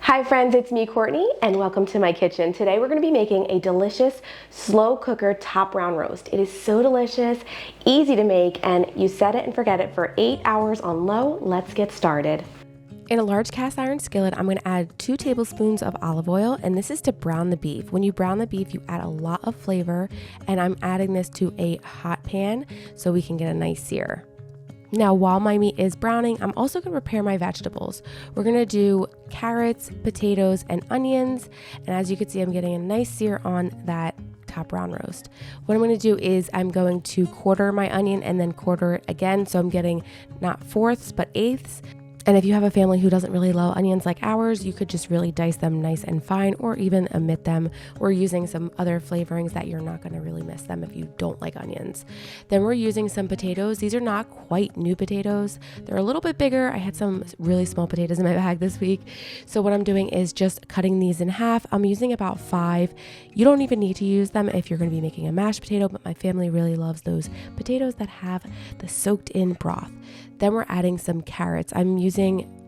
Hi friends, it's me, Courtney, and welcome to my kitchen. Today we're gonna be making a delicious slow cooker top round roast. It is so delicious, easy to make, and you set it and forget it for 8 hours on low. Let's get started. In a large cast iron skillet, I'm going to add 2 tablespoons of olive oil, and this is to brown the beef. When you brown the beef, you add a lot of flavor, and I'm adding this to a hot pan so we can get a nice sear. Now, while my meat is browning, I'm also going to prepare my vegetables. We're going to do carrots, potatoes, and onions, and as you can see, I'm getting a nice sear on that top round roast. What I'm going to do is I'm going to quarter my onion and then quarter it again, so I'm getting not fourths but eighths. And if you have a family who doesn't really love onions like ours, you could just really dice them nice and fine, or even omit them, or using some other flavorings that you're not going to really miss them if you don't like onions. Then we're using some potatoes. These are not quite new potatoes. They're a little bit bigger. I had some really small potatoes in my bag this week. So what I'm doing is just cutting these in half. I'm using about 5. You don't even need to use them if you're going to be making a mashed potato, but my family really loves those potatoes that have the soaked in broth. Then we're adding some carrots. I'm using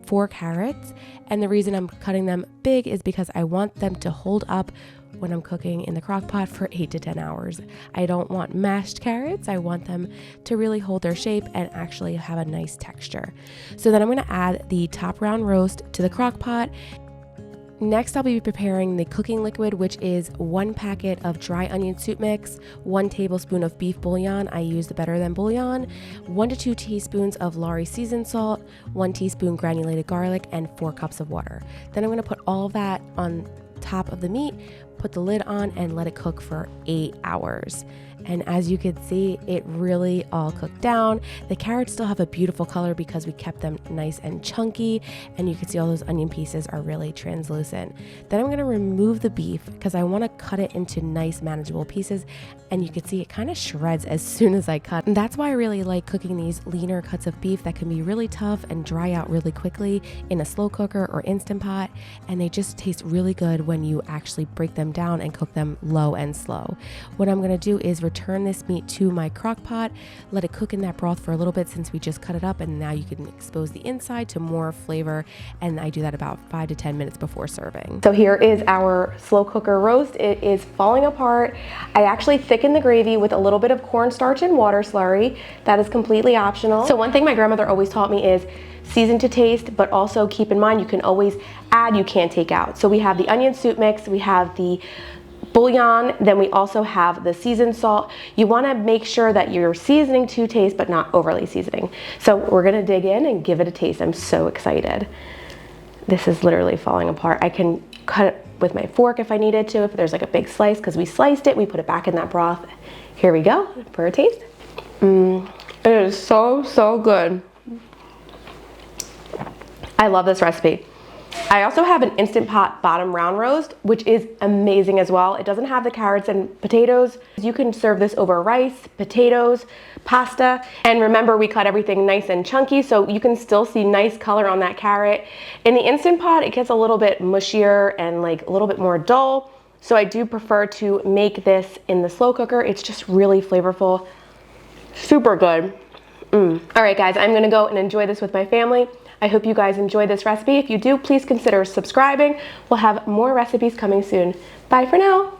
4 carrots, and the reason I'm cutting them big is because I want them to hold up when I'm cooking in the crock pot for 8 to 10 hours. I don't want mashed carrots. I want them to really hold their shape and actually have a nice texture. So then I'm going to add the top round roast to the crock pot. Next, I'll be preparing the cooking liquid, which is 1 packet of dry onion soup mix, 1 tablespoon of beef bouillon. I used Better Than bouillon, 1 to 2 teaspoons of Lawry seasoned salt, 1 teaspoon granulated garlic, and 4 cups of water. Then I'm going to put all of that on top of the meat, put the lid on, and let it cook for 8 hours. And as you can see, it really all cooked down. The carrots still have a beautiful color because we kept them nice and chunky, and you can see all those onion pieces are really translucent. Then I'm going to remove the beef because I want to cut it into nice manageable pieces, and you can see it kind of shreds as soon as I cut. And that's why I really like cooking these leaner cuts of beef that can be really tough and dry out really quickly in a slow cooker or Instant Pot, and they just taste really good when you actually break them down and cook them low and slow. What I'm going to do is return this meat to my crock pot, let it cook in that broth for a little bit since we just cut it up, and now you can expose the inside to more flavor, and I do that about 5 to 10 minutes before serving. So here is our slow cooker roast. It is falling apart. I actually thickened the gravy with a little bit of cornstarch and water slurry. That is completely optional. So one thing my grandmother always taught me is season to taste, but also keep in mind you can always add, you can't take out. So we have the onion soup mix, we have the bouillon, then we also have the seasoned salt. You want to make sure that you're seasoning to taste but not overly seasoning. So we're going to dig in and give it a taste. I'm so excited. This is literally falling apart. I can cut it with my fork if I needed to, if there's like a big slice, because we sliced it, we put it back in that broth. Here we go for a taste. It is so good. I love this recipe. I also have an Instant Pot bottom round roast, which is amazing as well. It doesn't have the carrots and potatoes. You can serve this over rice, potatoes, pasta. And remember, we cut everything nice and chunky, so you can still see nice color on that carrot. In the Instant Pot, it gets a little bit mushier and like a little bit more dull. So I do prefer to make this in the slow cooker. It's just really flavorful, super good. All right, guys, I'm gonna go and enjoy this with my family. I hope you guys enjoyed this recipe. If you do, please consider subscribing. We'll have more recipes coming soon. Bye for now.